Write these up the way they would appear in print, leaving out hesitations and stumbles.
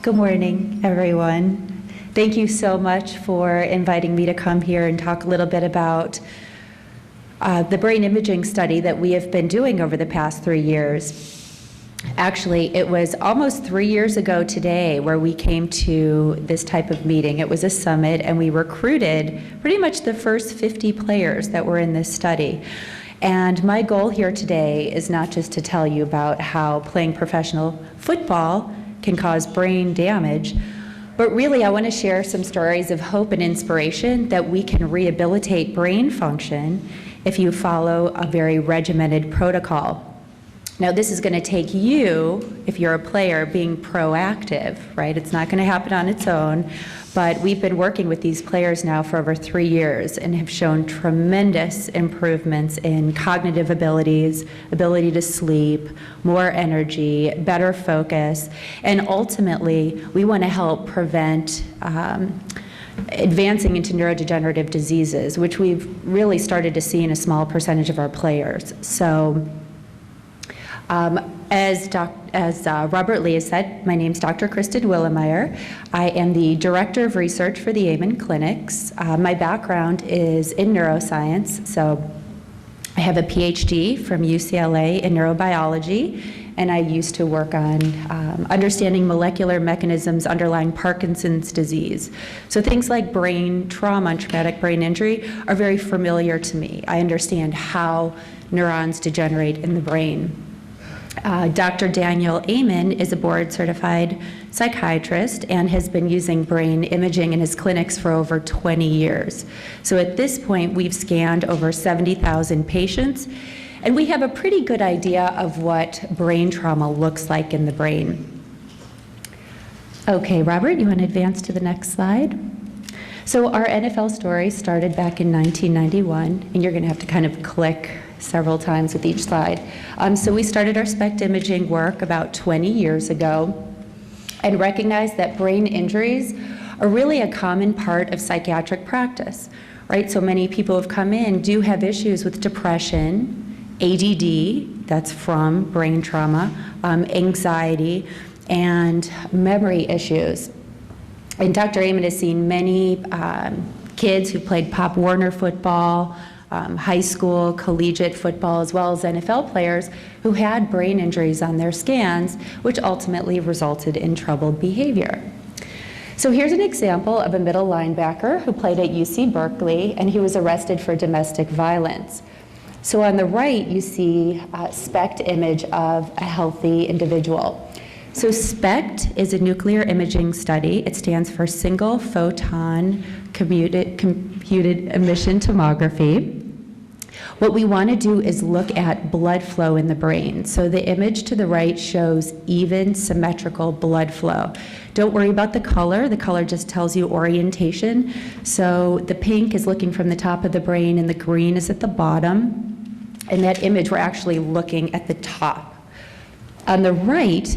Good morning, everyone. Thank you so much for inviting me to come here and talk a little bit about the brain imaging study that we have been doing over the past 3 years. Actually, it was almost 3 years ago today where we came to this type of meeting. It was a summit, and we recruited pretty much the first 50 players that were in this study. And my goal here today is not just to tell you about how playing professional football can cause brain damage, but really I want to share some stories of hope and inspiration that we can rehabilitate brain function if you follow a very regimented protocol. Now, this is going to take you, if you're a player, being proactive, right? It's not going to happen on its own, but we've been working with these players now for over 3 years and have shown tremendous improvements in cognitive abilities, ability to sleep, more energy, better focus, and ultimately, we want to help prevent advancing into neurodegenerative diseases, which we've really started to see in a small percentage of our players. So, as Robert Lee has said, my name is Dr. Kristen Willeumier. I am the Director of Research for the Amen Clinics. My background is in neuroscience, so I have a PhD from UCLA in neurobiology, and I used to work on understanding molecular mechanisms underlying Parkinson's disease. So things like brain trauma and traumatic brain injury are very familiar to me. I understand how neurons degenerate in the brain. Dr. Daniel Amen is a board-certified psychiatrist and has been using brain imaging in his clinics for over 20 years. So at this point, we've scanned over 70,000 patients, and we have a pretty good idea of what brain trauma looks like in the brain. Okay, Robert, you want to advance to the next slide? So our NFL story started back in 1991, and you're going to have to kind of click several times with each slide. So we started our SPECT imaging work about 20 years ago and recognized that brain injuries are really a common part of psychiatric practice, right? So many people who have come in do have issues with depression, ADD, that's from brain trauma, anxiety, and memory issues. And Dr. Amen has seen many kids who played Pop Warner football, high school, collegiate football, as well as NFL players who had brain injuries on their scans, which ultimately resulted in troubled behavior. So here's an example of a middle linebacker who played at UC Berkeley, and he was arrested for domestic violence. So on the right, you see a SPECT image of a healthy individual. So SPECT is a nuclear imaging study. It stands for Single Photon Computed Emission Tomography. What we want to do is look at blood flow in the brain. So the image to the right shows even, symmetrical blood flow. Don't worry about the color. The color just tells you orientation. So the pink is looking from the top of the brain, and the green is at the bottom. In that image, we're actually looking at the top. On the right,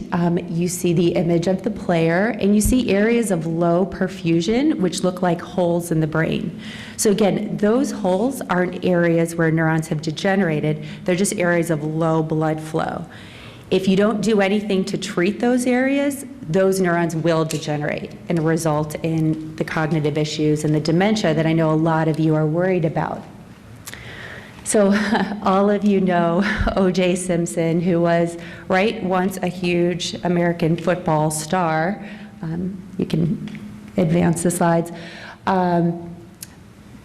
you see the image of the player, and you see areas of low perfusion, which look like holes in the brain. So again, those holes aren't areas where neurons have degenerated. They're just areas of low blood flow. If you don't do anything to treat those areas, those neurons will degenerate and result in the cognitive issues and the dementia that I know a lot of you are worried about. So all of you know O.J. Simpson, who was, right, once a huge American football star. You can advance the slides. But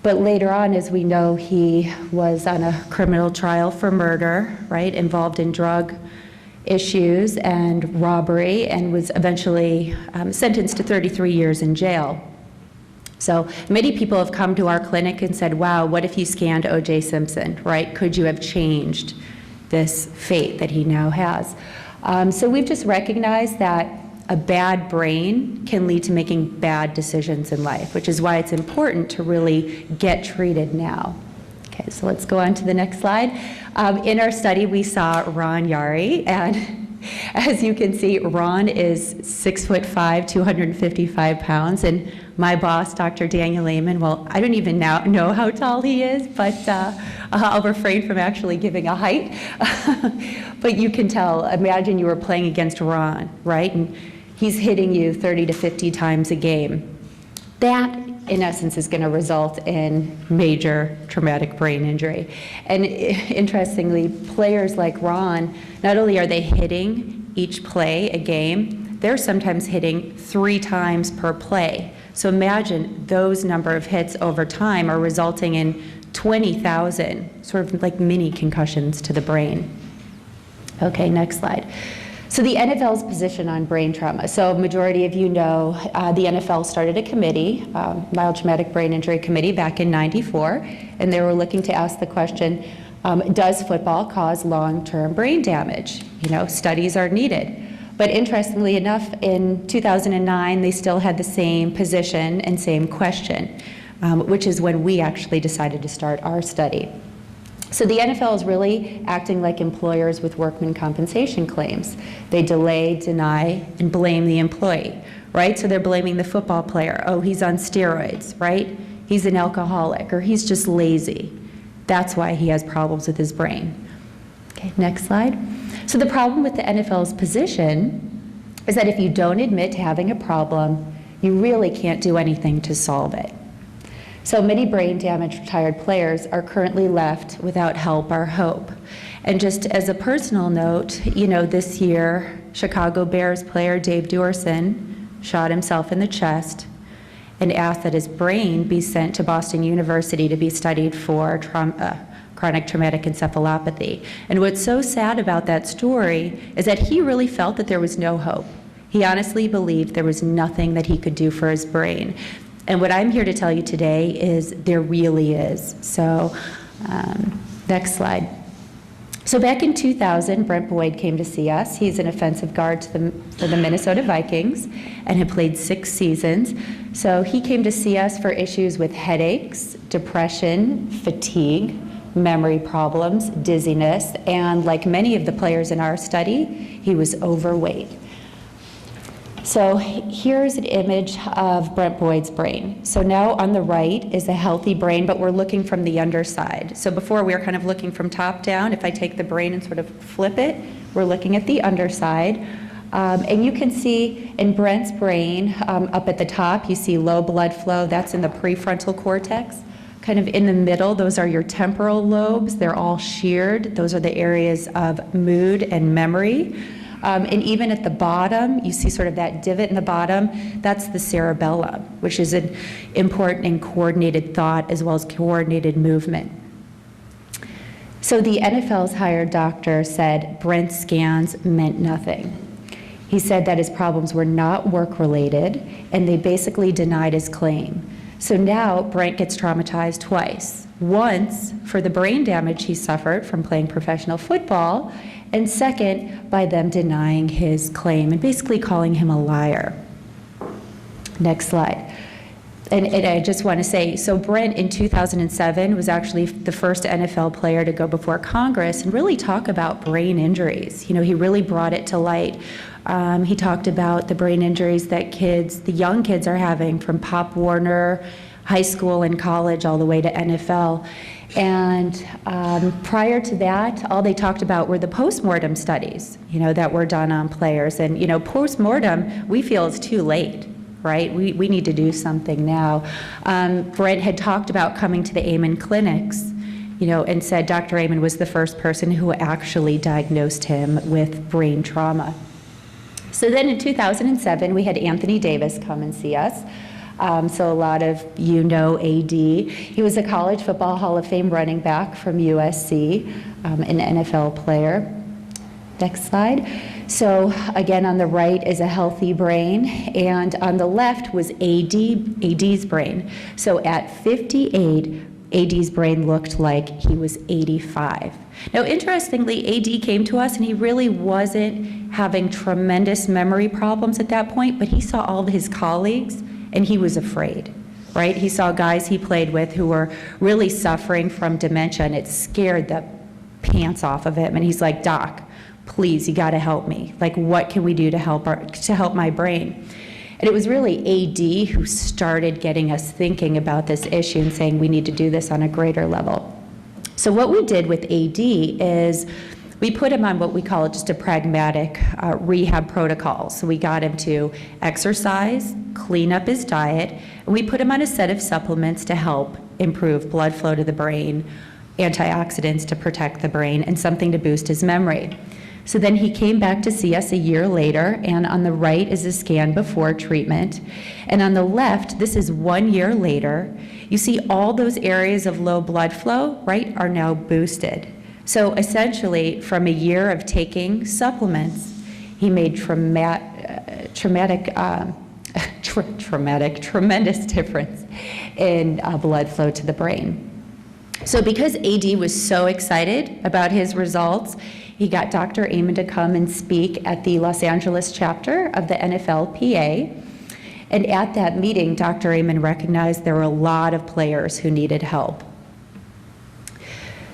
later on, as we know, he was on a criminal trial for murder, right, involved in drug issues and robbery, and was eventually sentenced to 33 years in jail. So many people have come to our clinic and said, wow, what if you scanned O.J. Simpson, right? Could you have changed this fate that he now has? So we've just recognized that a bad brain can lead to making bad decisions in life, which is why it's important to really get treated now. Okay, so let's go on to the next slide. In our study, we saw Ron Yari, and as you can see, Ron is 6'5", 255 pounds, and my boss, Dr. Daniel Amen, well, I don't even now know how tall he is, but I'll refrain from actually giving a height. But you can tell, imagine you were playing against Ron, right? And he's hitting you 30 to 50 times a game. That, in essence, is going to result in major traumatic brain injury. And interestingly, players like Ron, not only are they hitting each play a game, they're sometimes hitting 3 times per play. So imagine those number of hits over time are resulting in 20,000 sort of like mini concussions to the brain. Okay, next slide. So the NFL's position on brain trauma. So majority of you know the NFL started a committee, Mild Traumatic Brain Injury Committee, back in '94, and they were looking to ask the question, does football cause long-term brain damage? You know, studies are needed. But interestingly enough, in 2009, they still had the same position and same question, which is when we actually decided to start our study. So the NFL is really acting like employers with workman compensation claims. They delay, deny, and blame the employee, right? So they're blaming the football player. Oh, he's on steroids, right? He's an alcoholic, or he's just lazy. That's why he has problems with his brain. Okay, next slide. So the problem with the NFL's position is that if you don't admit to having a problem, you really can't do anything to solve it. So many brain damaged retired players are currently left without help or hope. And just as a personal note, you know, this year, Chicago Bears player Dave Duerson shot himself in the chest and asked that his brain be sent to Boston University to be studied for chronic traumatic encephalopathy. And what's so sad about that story is that he really felt that there was no hope. He honestly believed there was nothing that he could do for his brain. And what I'm here to tell you today is there really is. So next slide. So back in 2000, Brent Boyd came to see us. He's an offensive guard for the Minnesota Vikings and had played 6 seasons. So he came to see us for issues with headaches, depression, fatigue, memory problems, dizziness, and like many of the players in our study, he was overweight. So here's an image of Brent Boyd's brain. So now on the right is a healthy brain, but we're looking from the underside. So before we were kind of looking from top down. If I take the brain and sort of flip it, we're looking at the underside. And you can see in Brent's brain, up at the top, you see low blood flow. That's in the prefrontal cortex. Kind of in the middle, those are your temporal lobes. They're all sheared. Those are the areas of mood and memory. And even at the bottom, you see sort of that divot in the bottom, that's the cerebellum, which is an important and coordinated thought as well as coordinated movement. So the NFL's hired doctor said Brent's scans meant nothing. He said that his problems were not work-related, and they basically denied his claim. So now Brent gets traumatized twice. Once for the brain damage he suffered from playing professional football, and second, by them denying his claim and basically calling him a liar. Next slide. And I just want to say, so Brent in 2007 was actually the first NFL player to go before Congress and really talk about brain injuries. You know, he really brought it to light. He talked about the brain injuries that the young kids are having from Pop Warner, high school and college, all the way to NFL. And prior to that, all they talked about were the postmortem studies, you know, that were done on players. And, you know, postmortem, we feel it's too late, right? We need to do something now. Brent had talked about coming to the Amen clinics, you know, and said Dr. Amen was the first person who actually diagnosed him with brain trauma. So then in 2007, we had Anthony Davis come and see us. So a lot of you know AD. He was a college football Hall of Fame running back from USC, an NFL player. Next slide. So again, on the right is a healthy brain, and on the left was AD's brain. So at 58, AD's brain looked like he was 85. Now, interestingly, AD came to us and he really wasn't having tremendous memory problems at that point, but he saw all of his colleagues and he was afraid, right? He saw guys he played with who were really suffering from dementia, and it scared the pants off of him. And he's like, Doc, please, you gotta help me. Like, what can we do to help my brain? And it was really AD who started getting us thinking about this issue and saying we need to do this on a greater level. So what we did with AD is we put him on what we call just a pragmatic rehab protocol. So we got him to exercise, clean up his diet, and we put him on a set of supplements to help improve blood flow to the brain, antioxidants to protect the brain, and something to boost his memory. So then he came back to see us a year later, and on the right is a scan before treatment. And on the left, this is 1 year later, you see all those areas of low blood flow, right, are now boosted. So essentially, from a year of taking supplements, he made tremendous difference in blood flow to the brain. So because AD was so excited about his results, he got Dr. Amen to come and speak at the Los Angeles chapter of the NFLPA. And at that meeting, Dr. Amen recognized there were a lot of players who needed help.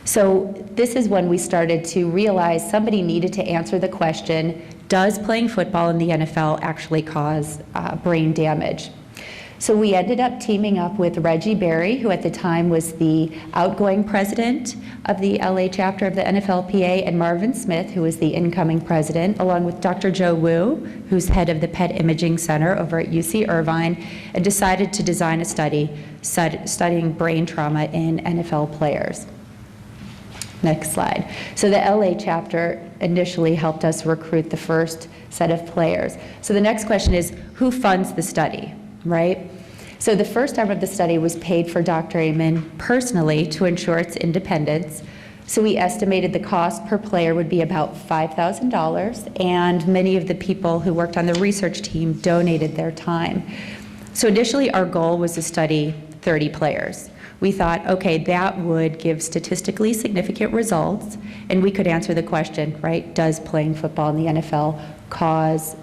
So this is when we started to realize somebody needed to answer the question, does playing football in the NFL actually cause brain damage? So we ended up teaming up with Reggie Berry, who at the time was the outgoing president of the LA chapter of the NFLPA, and Marvin Smith, who was the incoming president, along with Dr. Joe Wu, who's head of the PET Imaging Center over at UC Irvine, and decided to design a study studying brain trauma in NFL players. Next slide. So the LA chapter initially helped us recruit the first set of players. So the next question is, who funds the study, right? So the first arm of the study was paid for Dr. Amen personally to ensure its independence. So we estimated the cost per player would be about $5,000, and many of the people who worked on the research team donated their time. So initially our goal was to study 30 players. We thought, okay, that would give statistically significant results, and we could answer the question, right, does playing football in the NFL cause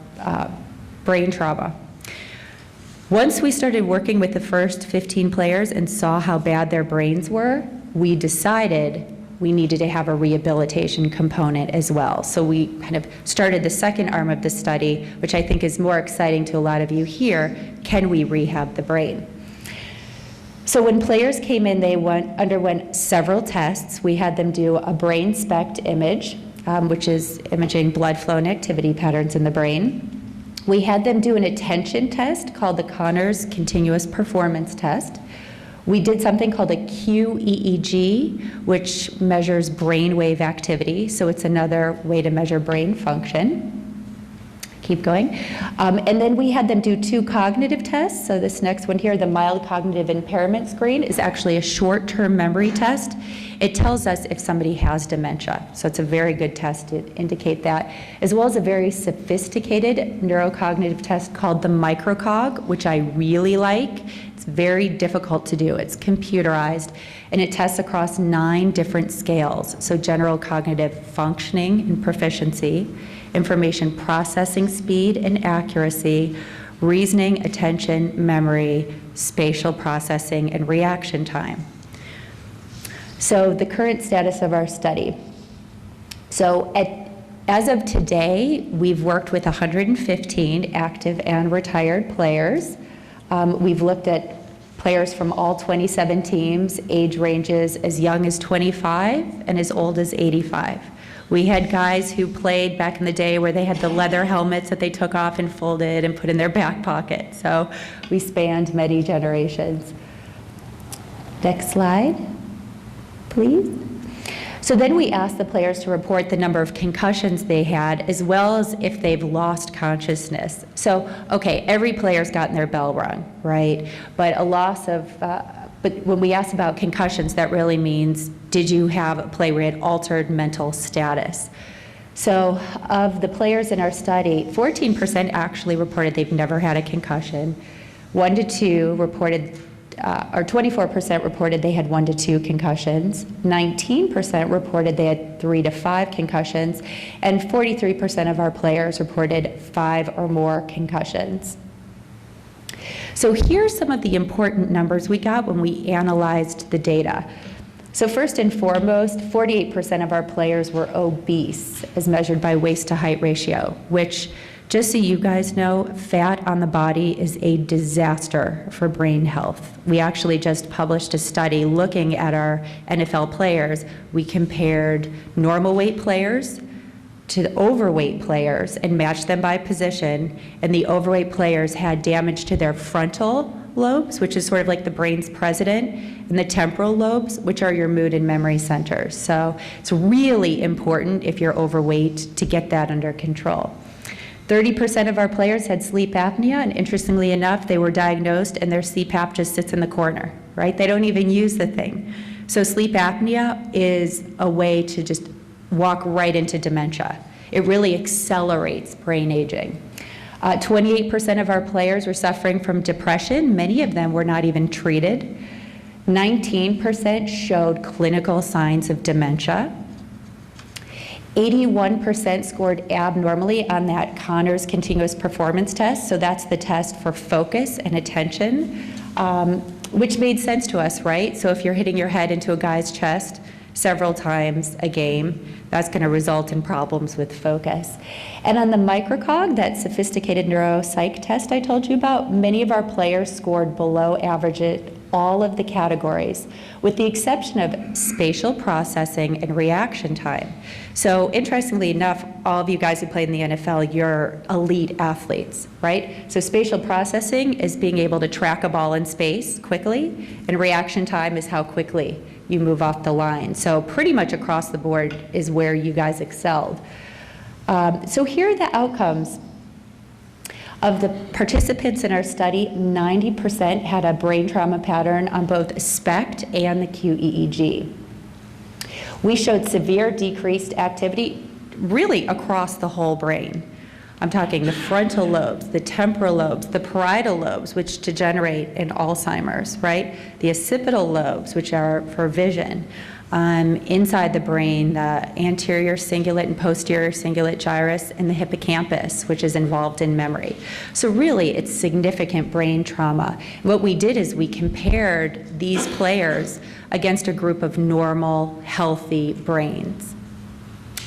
brain trauma? Once we started working with the first 15 players and saw how bad their brains were, we decided we needed to have a rehabilitation component as well. So we kind of started the second arm of the study, which I think is more exciting to a lot of you here. Can we rehab the brain? So when players came in, they underwent several tests. We had them do a brain SPECT image, which is imaging blood flow and activity patterns in the brain. We had them do an attention test called the Conners Continuous Performance Test. We did something called a QEEG, which measures brainwave activity, so it's another way to measure brain function. Keep going. And then we had them do 2 cognitive tests. So this next one here, the mild cognitive impairment screen, is actually a short-term memory test. It tells us if somebody has dementia. So it's a very good test to indicate that, as well as a very sophisticated neurocognitive test called the microcog, which I really like. It's very difficult to do. It's computerized, and it tests across 9 different scales. So general cognitive functioning and proficiency, information processing speed and accuracy, reasoning, attention, memory, spatial processing, and reaction time. So the current status of our study. So as of today, we've worked with 115 active and retired players. We've looked at players from all 27 teams, age ranges as young as 25 and as old as 85. We had guys who played back in the day where they had the leather helmets that they took off and folded and put in their back pocket. So we spanned many generations. Next slide, please. So then we asked the players to report the number of concussions they had, as well as if they've lost consciousness. So, okay, every player's gotten their bell rung, right? But a loss of, but when we ask about concussions, that really means, did you have a play where you had altered mental status? So of the players in our study, 14% actually reported they've never had a concussion. 1 to 2 reported, or 24% reported they had 1 to 2 concussions. 19% reported they had 3 to 5 concussions. And 43% of our players reported 5 or more concussions. So here's some of the important numbers we got when we analyzed the data. So first and foremost, 48% of our players were obese as measured by waist to height ratio, which Just so you guys know, fat on the body is a disaster for brain health. We actually just published a study looking at our NFL players. We compared normal weight players to the overweight players and matched them by position, and the overweight players had damage to their frontal lobes, which is sort of like the brain's president, and the temporal lobes, which are your mood and memory centers. So it's really important if you're overweight to get that under control. 30% of our players had sleep apnea, and interestingly enough, they were diagnosed and their CPAP just sits in the corner, right? They don't even use the thing. So sleep apnea is a way to just walk right into dementia. It really accelerates brain aging. 28% of our players were suffering from depression. Many of them were not even treated. 19% showed clinical signs of dementia. 81% scored abnormally on that Conners Continuous Performance Test. So that's the test for focus and attention, which made sense to us, right? So if you're hitting your head into a guy's chest several times a game, that's going to result in problems with focus. And on the microcog, that sophisticated neuropsych test I told you about, many of our players scored below average at all of the categories, with the exception of spatial processing and reaction time. So interestingly enough, all of you guys who played in the NFL, you're elite athletes, right? So spatial processing is being able to track a ball in space quickly, and reaction time is how quickly you move off the line. So pretty much across the board is where you guys excelled. So here are the outcomes. Of the participants in our study, 90% had a brain trauma pattern on both SPECT and the QEEG. We showed severe decreased activity really across the whole brain. I'm talking the frontal lobes, the temporal lobes, the parietal lobes, which degenerate in Alzheimer's, right? The occipital lobes, which are for vision. Inside the brain, the anterior cingulate and posterior cingulate gyrus, and the hippocampus, which is involved in memory. So really, it's significant brain trauma. What we did is we compared these players against a group of normal, healthy brains.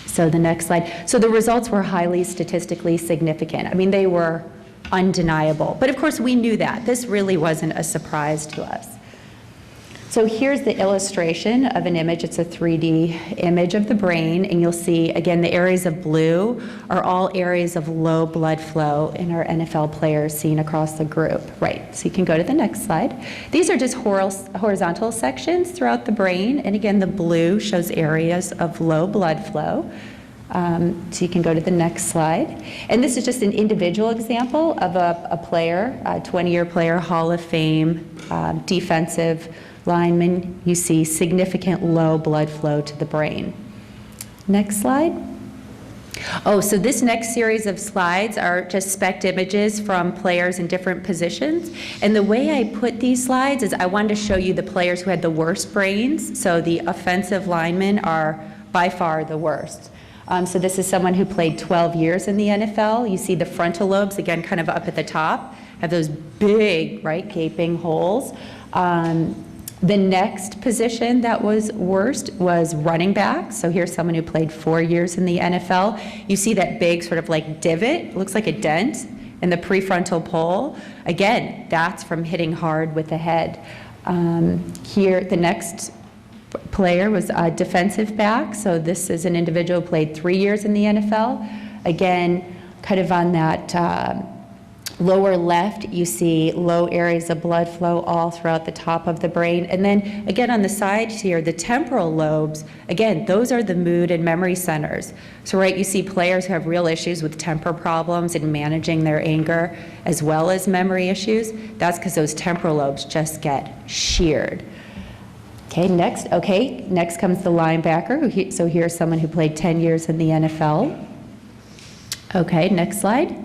So the next slide. So the results were highly statistically significant. I mean, they were undeniable. But of course, we knew that. This really wasn't a surprise to us. So here's the illustration of an image. It's a 3D image of the brain, and you'll see, again, the areas of blue are all areas of low blood flow in our NFL players seen across the group. Right, so you can go to the next slide. These are just horizontal sections throughout the brain, and again, the blue shows areas of low blood flow. So you can go to the next slide. And this is just an individual example of a player, a 20-year player, Hall of Fame, defensive lineman. You see significant low blood flow to the brain. Next slide. Oh, so this next series of slides are just SPECT images from players in different positions. And the way I put these slides is I wanted to show you the players who had the worst brains. So the offensive linemen are by far the worst. So this is someone who played 12 years in the NFL. You see the frontal lobes, again, kind of up at the top, have those big, right, gaping holes. The next position that was worst was running back. So here's someone who played 4 years in the NFL. You see that big sort of like divot, looks like a dent in the prefrontal pole. Again, that's from hitting hard with the head. Here, the next player was a defensive back. So this is an individual who played 3 years in the NFL. Again, kind of on that lower left, you see low areas of blood flow all throughout the top of the brain. And then again on the sides here, the temporal lobes, again, those are the mood and memory centers. So right, you see players who have real issues with temper problems and managing their anger, as well as memory issues. That's because those temporal lobes just get sheared. Okay, next comes the linebacker. So here's someone who played 10 years in the NFL. Okay, next slide.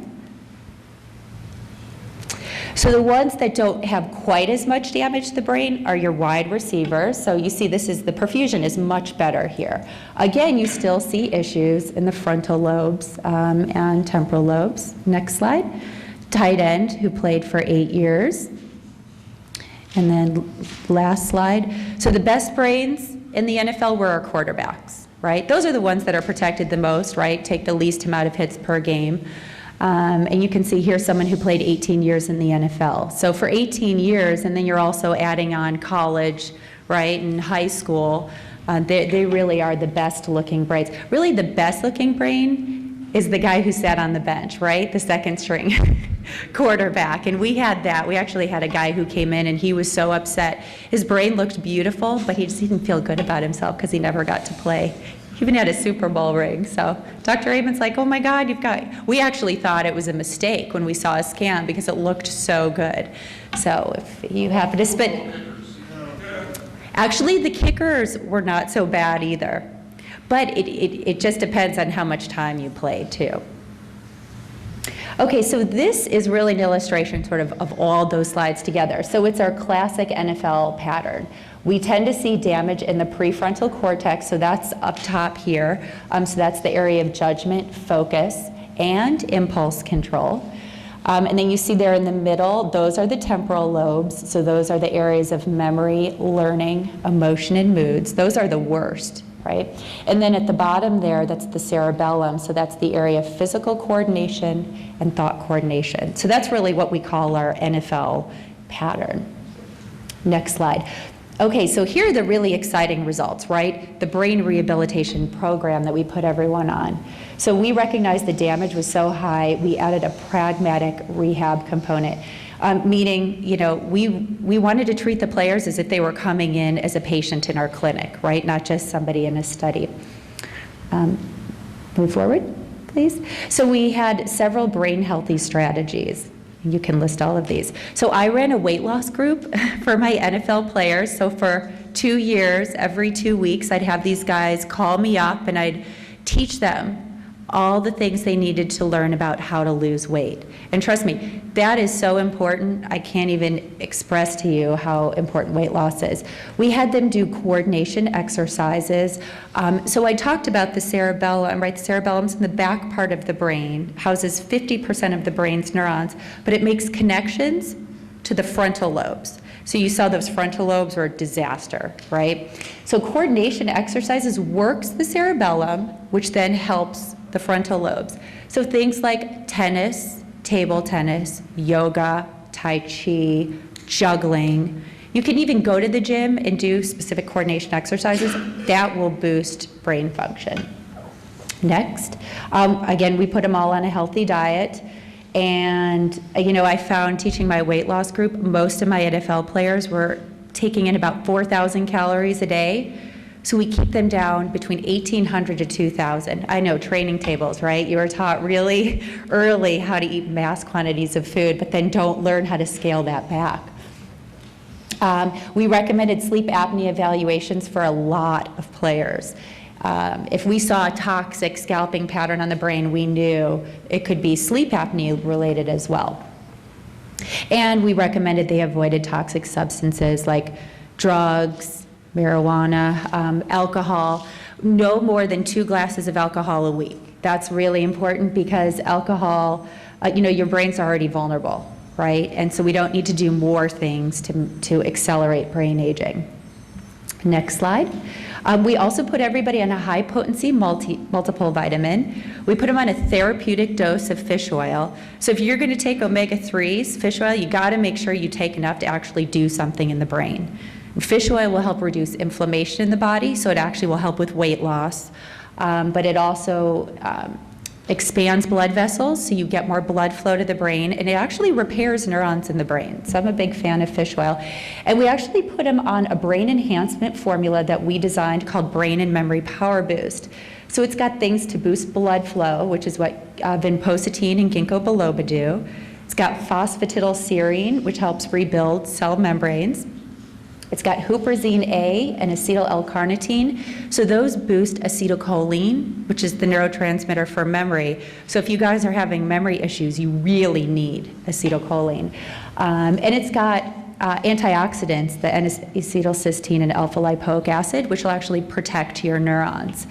So the ones that don't have quite as much damage to the brain are your wide receivers. So you see the perfusion is much better here. Again, you still see issues in the frontal lobes and temporal lobes. Next slide. Tight end who played for 8 years. And then last slide. So the best brains in the NFL were our quarterbacks, right? Those are the ones that are protected the most, right? Take the least amount of hits per game. And you can see here someone who played 18 years in the NFL. So for 18 years, and then you're also adding on college, right, and high school, they really are the best looking brains. Really the best looking brain is the guy who sat on the bench, right, the second string quarterback. And we had that. We actually had a guy who came in and he was so upset. His brain looked beautiful, but he just didn't feel good about himself because he never got to play. He even had a Super Bowl ring. So Dr. Amon's like, oh my God, we actually thought it was a mistake when we saw a scan because it looked so good. So if you happen to spit, actually the kickers were not so bad either. But it just depends on how much time you played too. Okay, so this is really an illustration sort of all those slides together. So it's our classic NFL pattern. We tend to see damage in the prefrontal cortex, so that's up top here. So that's the area of judgment, focus, and impulse control. And then you see there in the middle, those are the temporal lobes. So those are the areas of memory, learning, emotion, and moods. Those are the worst, right? And then at the bottom there, that's the cerebellum. So that's the area of physical coordination and thought coordination. So that's really what we call our NFL pattern. Next slide. Okay, so here are the really exciting results, right? The brain rehabilitation program that we put everyone on. So we recognized the damage was so high, we added a pragmatic rehab component, meaning, you know, we wanted to treat the players as if they were coming in as a patient in our clinic, right? Not just somebody in a study. Move forward, please. So we had several brain healthy strategies. You can list all of these. So I ran a weight loss group for my NFL players. So for 2 years, every 2 weeks, I'd have these guys call me up and I'd teach them all the things they needed to learn about how to lose weight. And trust me, that is so important. I can't even express to you how important weight loss is. We had them do coordination exercises. So I talked about the cerebellum, right? The cerebellum's in the back part of the brain, houses 50% of the brain's neurons, but it makes connections to the frontal lobes. So you saw those frontal lobes were a disaster, right? So coordination exercises works the cerebellum, which then helps the frontal lobes. So things like tennis, table tennis, yoga, tai chi, juggling. You can even go to the gym and do specific coordination exercises. That will boost brain function. Next, again, we put them all on a healthy diet. And, you know, I found teaching my weight loss group, most of my NFL players were taking in about 4,000 calories a day. So we keep them down between 1,800 to 2,000. I know, training tables, right? You were taught really early how to eat mass quantities of food, but then don't learn how to scale that back. We recommended sleep apnea evaluations for a lot of players. If we saw a toxic scalping pattern on the brain, we knew it could be sleep apnea related as well. And we recommended they avoided toxic substances like drugs, marijuana, alcohol, no more than 2 glasses of alcohol a week. That's really important because alcohol, you know, your brain's already vulnerable, right? And so we don't need to do more things to accelerate brain aging. Next slide. We also put everybody on a high potency multiple vitamin. We put them on a therapeutic dose of fish oil. So if you're going to take omega-3s, fish oil, you got to make sure you take enough to actually do something in the brain. Fish oil will help reduce inflammation in the body, so it actually will help with weight loss. But it also expands blood vessels, so you get more blood flow to the brain, and it actually repairs neurons in the brain. So I'm a big fan of fish oil. And we actually put them on a brain enhancement formula that we designed called Brain and Memory Power Boost. So it's got things to boost blood flow, which is what vinpocetine and ginkgo biloba do. It's got phosphatidylserine, which helps rebuild cell membranes. It's got huperzine A and acetyl L-carnitine. So those boost acetylcholine, which is the neurotransmitter for memory. So if you guys are having memory issues, you really need acetylcholine. And it's got antioxidants, the N-acetylcysteine and alpha-lipoic acid, which will actually protect your neurons.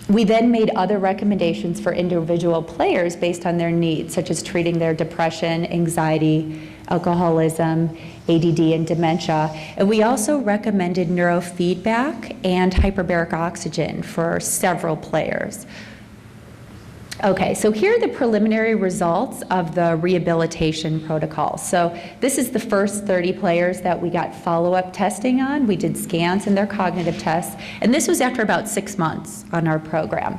We then made other recommendations for individual players based on their needs, such as treating their depression, anxiety, alcoholism, ADD, and dementia. And we also recommended neurofeedback and hyperbaric oxygen for several players. Okay, so here are the preliminary results of the rehabilitation protocol. So this is the first 30 players that we got follow-up testing on. We did scans and their cognitive tests, and this was after about 6 months on our program.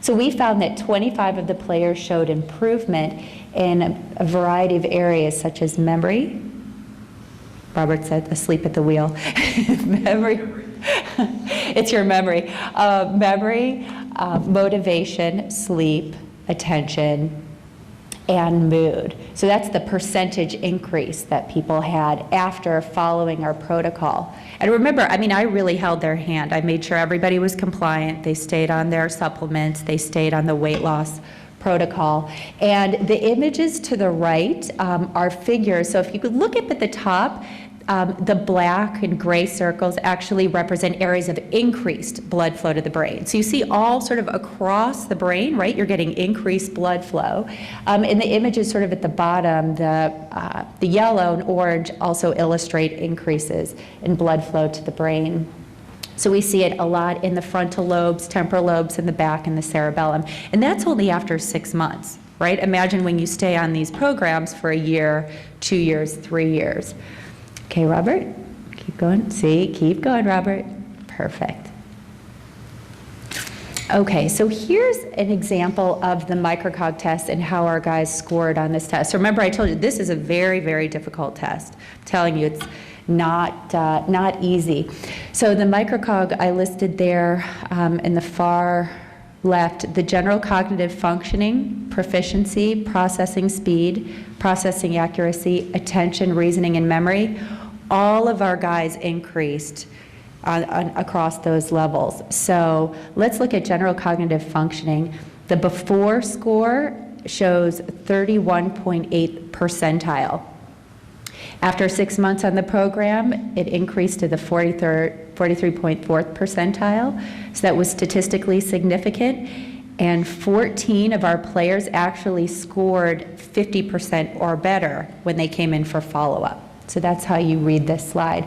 So we found that 25 of the players showed improvement in a variety of areas such as memory. Robert said asleep at the wheel. Memory. It's your memory. Memory, motivation, sleep, attention, and mood. So that's the percentage increase that people had after following our protocol. And remember, I mean, I really held their hand. I made sure everybody was compliant. They stayed on their supplements. They stayed on the weight loss protocol. And the images to the right are figures. So if you could look up at the top, the black and gray circles actually represent areas of increased blood flow to the brain. So you see all sort of across the brain, right? You're getting increased blood flow. And the images sort of at the bottom, the yellow and orange also illustrate increases in blood flow to the brain. So we see it a lot in the frontal lobes, temporal lobes, in the back, and the cerebellum. And that's only after 6 months, right? Imagine when you stay on these programs for a year, 2 years, 3 years. Okay, Robert, keep going. See, keep going, Robert. Perfect. Okay, so here's an example of the microcog test and how our guys scored on this test. So remember, I told you this is a very, very difficult test. I'm telling you, it's not easy. So the microcog I listed there in the far left, the general cognitive functioning, proficiency, processing speed, processing accuracy, attention, reasoning, and memory. All of our guys increased across those levels. So let's look at general cognitive functioning. The before score shows 31.8 percentile. After 6 months on the program, it increased to the 43.4th percentile. So that was statistically significant. And 14 of our players actually scored 50% or better when they came in for follow-up. So that's how you read this slide.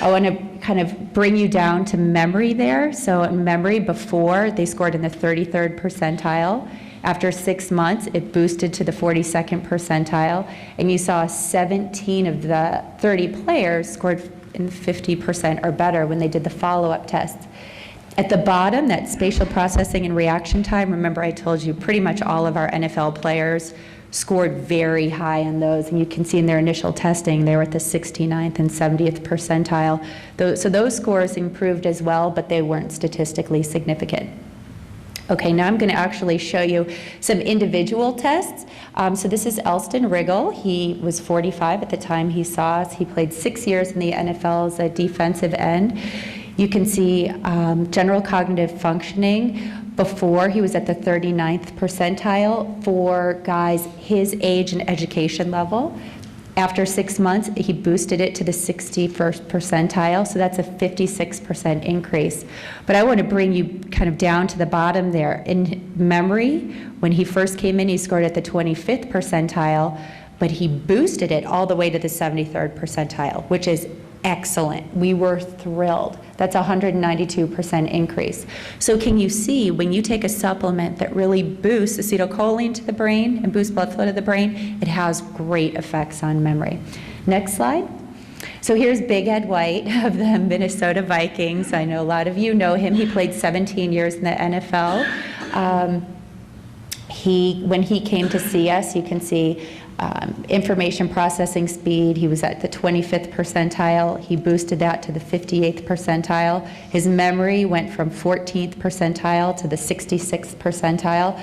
I want to kind of bring you down to memory there. So in memory, before, they scored in the 33rd percentile. After 6 months, it boosted to the 42nd percentile. And you saw 17 of the 30 players scored in 50% or better when they did the follow-up tests. At the bottom, that spatial processing and reaction time, remember I told you pretty much all of our NFL players scored very high on those, and you can see in their initial testing they were at the 69th and 70th percentile. So those scores improved as well, but they weren't statistically significant. Okay, now I'm going to actually show you some individual tests. So this is Elston Riggle. He was 45 at the time he saw us. He played 6 years in the NFL as a defensive end. You can see general cognitive functioning. Before, he was at the 39th percentile for guys his age and education level. After 6 months, he boosted it to the 61st percentile, so that's a 56% increase. But I want to bring you kind of down to the bottom there. In memory, when he first came in, he scored at the 25th percentile, but he boosted it all the way to the 73rd percentile, which is excellent. We were thrilled. That's a 192% increase. So can you see when you take a supplement that really boosts acetylcholine to the brain and boosts blood flow to the brain, it has great effects on memory. Next slide. So here's Big Ed White of the Minnesota Vikings. I know a lot of you know him. He played 17 years in the NFL. When he came to see us, you can see information processing speed, he was at the 25th percentile. He boosted that to the 58th percentile. His memory went from 14th percentile to the 66th percentile.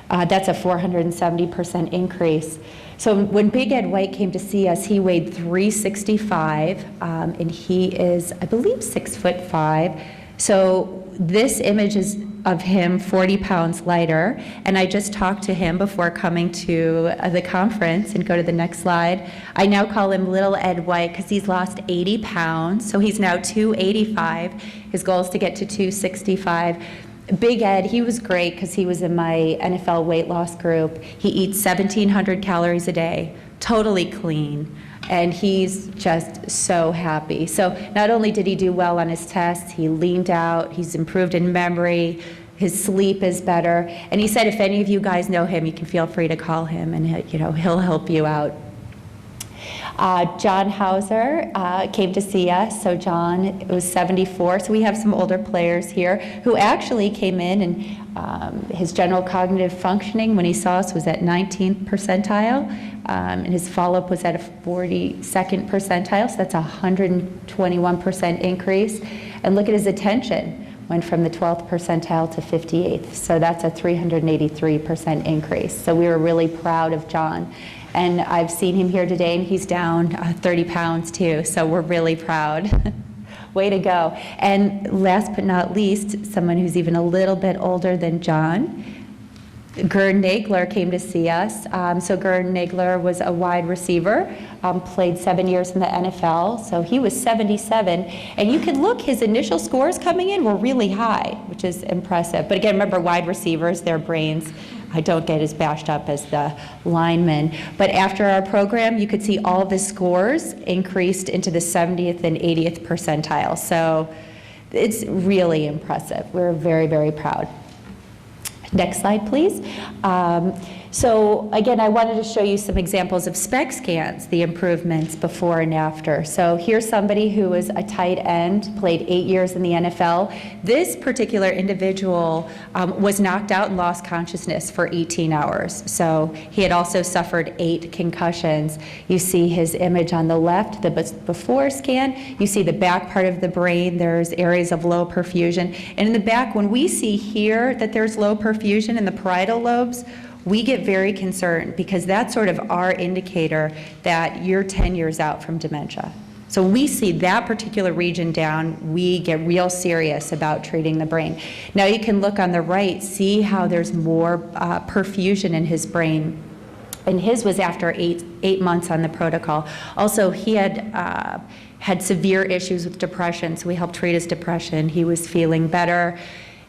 That's a 470% increase. So when Big Ed White came to see us, he weighed 365, and he is, I believe, 6'5". So this image is of him 40 pounds lighter, and I just talked to him before coming to the conference, and go to the next slide. I now call him Little Ed White because he's lost 80 pounds, so he's now 285. His goal is to get to 265. Big Ed, he was great because he was in my NFL weight loss group. He eats 1,700 calories a day, totally clean. And he's just so happy. So not only did he do well on his tests, he leaned out, he's improved in memory, His sleep is better. And he said if any of you guys know him, you can feel free to call him, and he'll help you out. John Hauser came to see us. So John was 74. So we have some older players here who actually came in, and his general cognitive functioning when he saw us was at 19th percentile, and his follow-up was at a 42nd percentile. So that's a 121% increase. And look at his attention. Went from the 12th percentile to 58th. So that's a 383% increase. So we were really proud of John. And I've seen him here today, and he's down 30 pounds too, so we're really proud. Way to go. And last but not least, someone who's even a little bit older than John, Gern Nagler came to see us. So Gern Nagler was a wide receiver, played 7 years in the NFL, so he was 77. And you can look, his initial scores coming in were really high, which is impressive. But again, remember, wide receivers, their brains don't get as bashed up as the linemen. But after our program, you could see all of his scores increased into the 70th and 80th percentile. So it's really impressive. We're very, very proud. Next slide, please. So again, I wanted to show you some examples of spec scans, the improvements before and after. So here's somebody who was a tight end, played 8 years in the NFL. This particular individual was knocked out and lost consciousness for 18 hours. So he had also suffered 8 concussions. You see his image on the left, the before scan. You see the back part of the brain. There's areas of low perfusion. And in the back, when we see here that there's low perfusion in the parietal lobes, we get very concerned because that's sort of our indicator that you're 10 years out from dementia. So when we see that particular region down, we get real serious about treating the brain. Now you can look on the right, see how there's more perfusion in his brain. And his was after eight months on the protocol. Also, he had severe issues with depression, so we helped treat his depression. He was feeling better,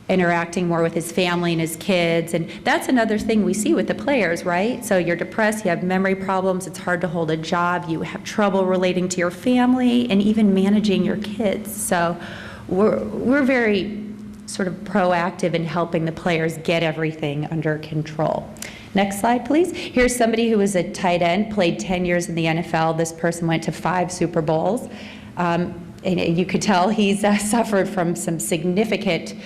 interacting more with his family and his kids, and that's another thing we see with the players, right? So you're depressed, you have memory problems, it's hard to hold a job, you have trouble relating to your family, and even managing your kids. So we're very sort of proactive in helping the players get everything under control. Next slide, please. Here's somebody who was a tight end, played 10 years in the NFL. This person went to 5 Super Bowls. And you could tell he's suffered from some significant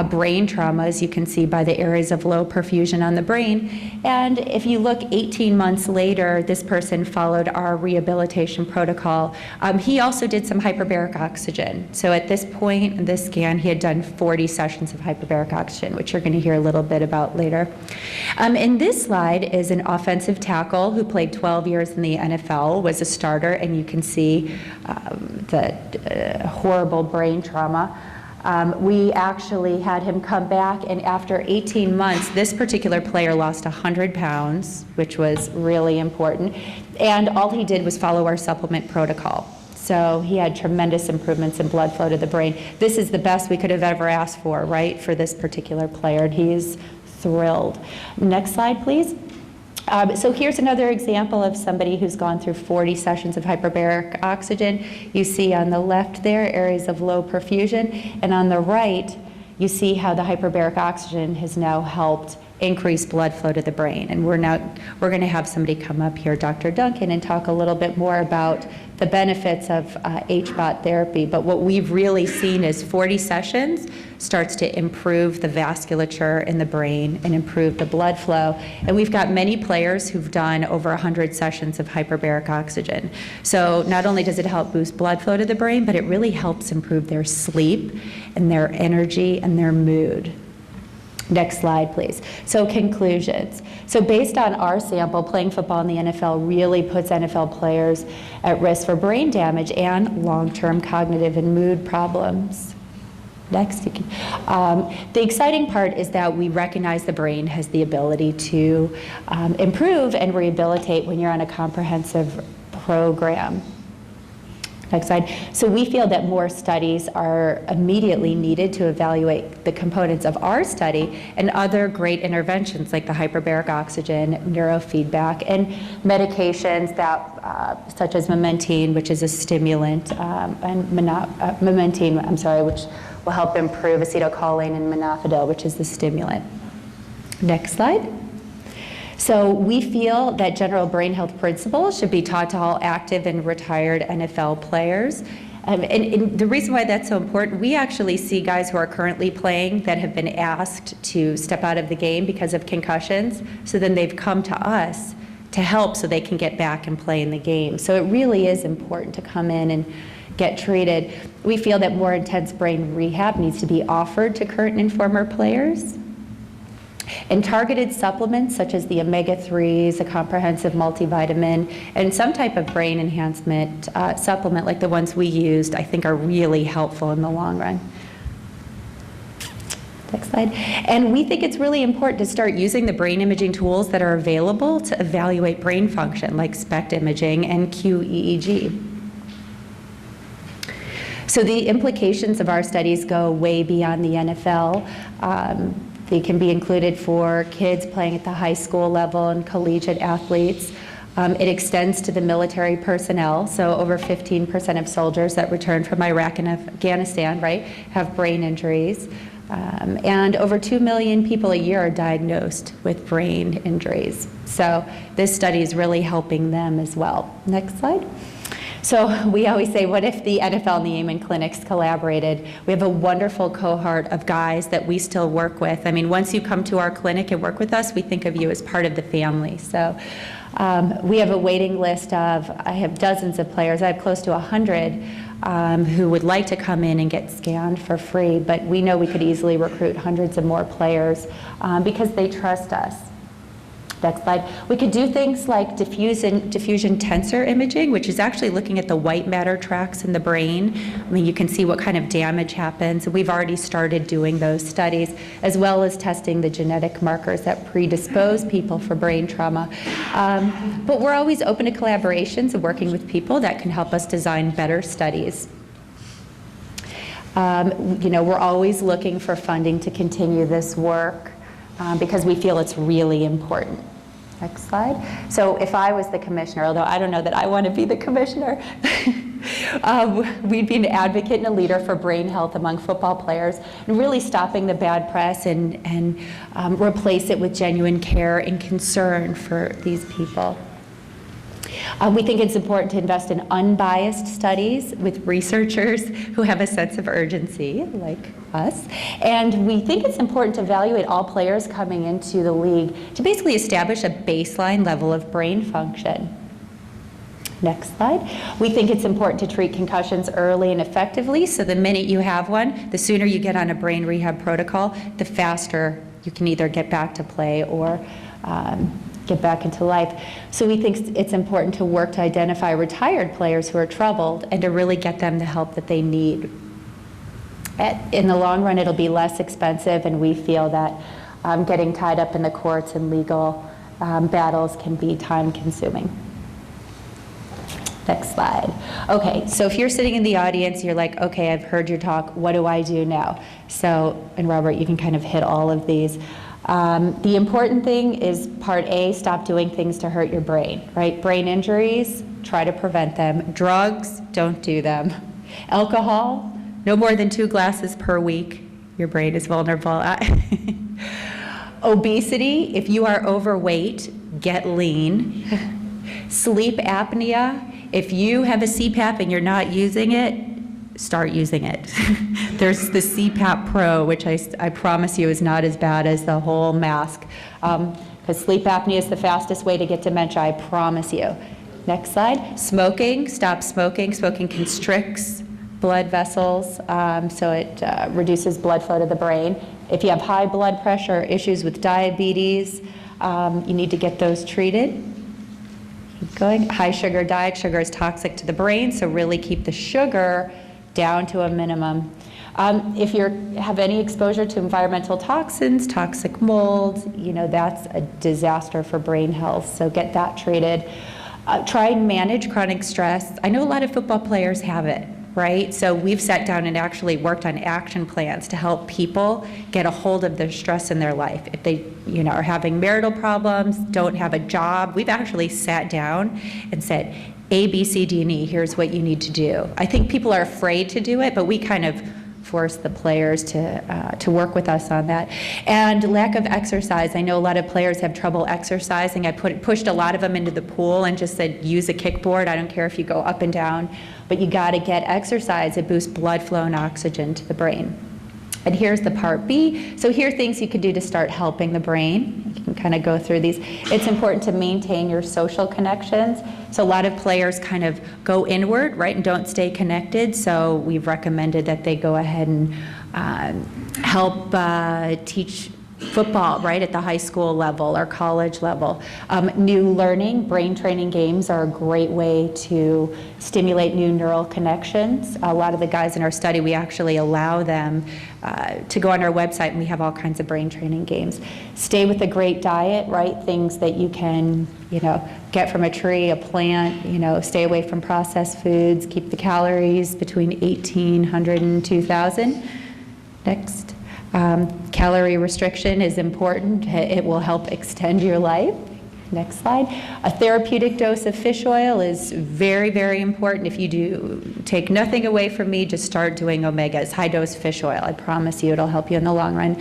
brain trauma, as you can see by the areas of low perfusion on the brain. And if you look 18 months later, this person followed our rehabilitation protocol. He also did some hyperbaric oxygen. So at this point in this scan, he had done 40 sessions of hyperbaric oxygen, which you're going to hear a little bit about later. In this slide is an offensive tackle who played 12 years in the NFL, was a starter, and you can see the horrible brain trauma. We actually had him come back, and after 18 months, this particular player lost 100 pounds, which was really important, and all he did was follow our supplement protocol. So he had tremendous improvements in blood flow to the brain. This is the best we could have ever asked for, right, for this particular player, and he's thrilled. Next slide, please. So here's another example of somebody who's gone through 40 sessions of hyperbaric oxygen. You see on the left there areas of low perfusion, and on the right you see how the hyperbaric oxygen has now helped increase blood flow to the brain. And we're going to have somebody come up here, Dr. Duncan, and talk a little bit more about the benefits of HBOT therapy. But what we've really seen is 40 sessions starts to improve the vasculature in the brain and improve the blood flow. And we've got many players who've done over 100 sessions of hyperbaric oxygen. So not only does it help boost blood flow to the brain, but it really helps improve their sleep and their energy and their mood. Next slide, please. So conclusions. So based on our sample, playing football in the NFL really puts NFL players at risk for brain damage and long-term cognitive and mood problems. Next. The exciting part is that we recognize the brain has the ability to improve and rehabilitate when you're on a comprehensive program. Next slide. So we feel that more studies are immediately needed to evaluate the components of our study and other great interventions like the hyperbaric oxygen, neurofeedback, and medications that, such as memantine, which is a stimulant, and memantine, which will help improve acetylcholine, and minoxidil, which is the stimulant. Next slide. So we feel that general brain health principles should be taught to all active and retired NFL players. And the reason why that's so important, we actually see guys who are currently playing that have been asked to step out of the game because of concussions. So then they've come to us to help so they can get back and play in the game. So it really is important to come in and get treated. We feel that more intense brain rehab needs to be offered to current and former players. And targeted supplements such as the omega-3s, a comprehensive multivitamin, and some type of brain enhancement supplement like the ones we used, I think are really helpful in the long run. Next slide. And we think it's really important to start using the brain imaging tools that are available to evaluate brain function, like SPECT imaging and QEEG. So the implications of our studies go way beyond the NFL. They can be included for kids playing at the high school level and collegiate athletes. It extends to the military personnel, so over 15% of soldiers that return from Iraq and Afghanistan, right, have brain injuries. And over 2 million people a year are diagnosed with brain injuries. So this study is really helping them as well. Next slide. So we always say, what if the NFL and the Amen clinics collaborated? We have a wonderful cohort of guys that we still work with. I mean, once you come to our clinic and work with us, we think of you as part of the family. So we have a waiting list of, I have dozens of players. I have close to 100 who would like to come in and get scanned for free, but we know we could easily recruit hundreds of more players because they trust us. Next slide. We could do things like diffusion tensor imaging, which is actually looking at the white matter tracts in the brain. I mean, you can see what kind of damage happens. We've already started doing those studies, as well as testing the genetic markers that predispose people for brain trauma. But we're always open to collaborations and working with people that can help us design better studies. We're always looking for funding to continue this work because we feel it's really important. Next slide. So if I was the commissioner, although I don't know that I want to be the commissioner, we'd be an advocate and a leader for brain health among football players and really stopping the bad press and replace it with genuine care and concern for these people. We think it's important to invest in unbiased studies with researchers who have a sense of urgency, like us. And we think it's important to evaluate all players coming into the league to basically establish a baseline level of brain function. Next slide. We think it's important to treat concussions early and effectively, so the minute you have one, the sooner you get on a brain rehab protocol, the faster you can either get back to play or get back into life. So we think it's important to work to identify retired players who are troubled and to really get them the help that they need. In the long run, it'll be less expensive, and we feel that getting tied up in the courts and legal battles can be time-consuming. Next slide. Okay, so if you're sitting in the audience, you're like, okay, I've heard your talk, what do I do now? So, and Robert, you can kind of hit all of these. The important thing is part A, stop doing things to hurt your brain, right? Brain injuries, try to prevent them. Drugs, don't do them. Alcohol, no more than 2 glasses per week. Your brain is vulnerable. Obesity, if you are overweight, get lean. Sleep apnea, if you have a CPAP and you're not using it, start using it. There's the CPAP Pro, which I promise you is not as bad as the whole mask, because sleep apnea is the fastest way to get dementia, I promise you. Next slide. Smoking, stop smoking. Smoking constricts blood vessels, so it reduces blood flow to the brain. If you have high blood pressure, issues with diabetes, you need to get those treated. Keep going. High sugar diet. Sugar is toxic to the brain, so really keep the sugar down to a minimum. If you have any exposure to environmental toxins, toxic mold, that's a disaster for brain health, so get that treated. Try and manage chronic stress. I know a lot of football players have it, right? So we've sat down and actually worked on action plans to help people get a hold of their stress in their life. If they, are having marital problems, don't have a job, we've actually sat down and said, A, B, C, D, and E, here's what you need to do. I think people are afraid to do it, but we kind of force the players to work with us on that. And lack of exercise. I know a lot of players have trouble exercising. I pushed a lot of them into the pool and just said, use a kickboard. I don't care if you go up and down, but you got to get exercise. It boosts blood flow and oxygen to the brain. And here's the part B. So here are things you could do to start helping the brain. You can kind of go through these. It's important to maintain your social connections. So a lot of players kind of go inward, right, and don't stay connected. So we've recommended that they go ahead and help teach football, right, at the high school level or college level. New learning, brain training games are a great way to stimulate new neural connections. A lot of the guys in our study, we actually allow them to go on our website, and we have all kinds of brain training games. Stay with a great diet, right, things that you can, get from a tree, a plant, stay away from processed foods, keep the calories between 1,800 and 2,000. Next. Calorie restriction is important. It will help extend your life. Next slide. A therapeutic dose of fish oil is very, very important. If you do take nothing away from me, just start doing omegas, high-dose fish oil. I promise you it'll help you in the long run.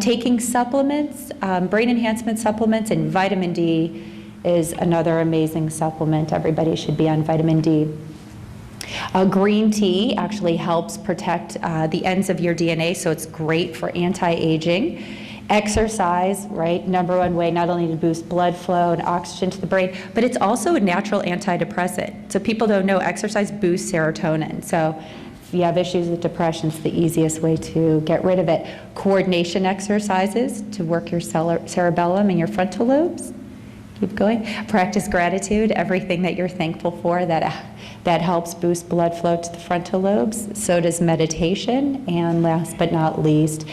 Taking supplements, brain enhancement supplements, and vitamin D is another amazing supplement. Everybody should be on vitamin D. Green tea actually helps protect the ends of your DNA, so it's great for anti-aging. Exercise, right, number one way not only to boost blood flow and oxygen to the brain, but it's also a natural antidepressant. So people don't know exercise boosts serotonin. So if you have issues with depression, it's the easiest way to get rid of it. Coordination exercises to work your cerebellum and your frontal lobes. Keep going. Practice gratitude, everything that you're thankful for that helps boost blood flow to the frontal lobes. So does meditation. And last but not least,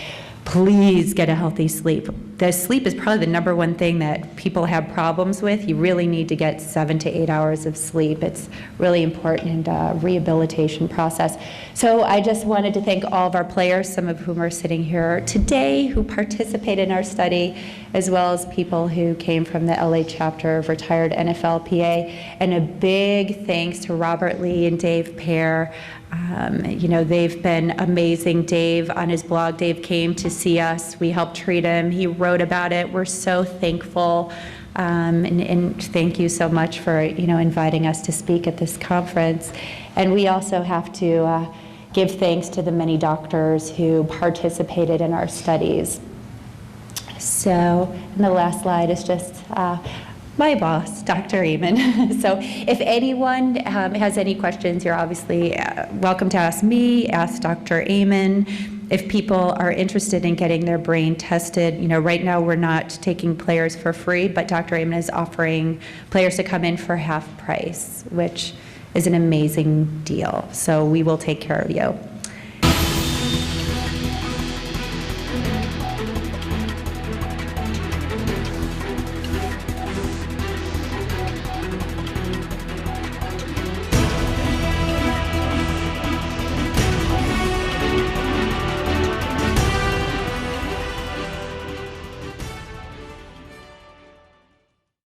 please get a healthy sleep. The sleep is probably the number one thing that people have problems with. You really need to get 7 to 8 hours of sleep. It's really important in the rehabilitation process. So I just wanted to thank all of our players, some of whom are sitting here today, who participated in our study, as well as people who came from the LA chapter of retired NFLPA. And a big thanks to Robert Lee and Dave Pear. They've been amazing. Dave, on his blog, Dave came to see us. We helped treat him. He wrote about it. We're so thankful. And thank you so much for, inviting us to speak at this conference. And we also have to give thanks to the many doctors who participated in our studies. So, and the last slide is just my boss, Dr. Amen. So if anyone has any questions, you're obviously welcome to ask me, ask Dr. Amen. If people are interested in getting their brain tested, right now we're not taking players for free, but Dr. Amen is offering players to come in for half price, which is an amazing deal. So we will take care of you.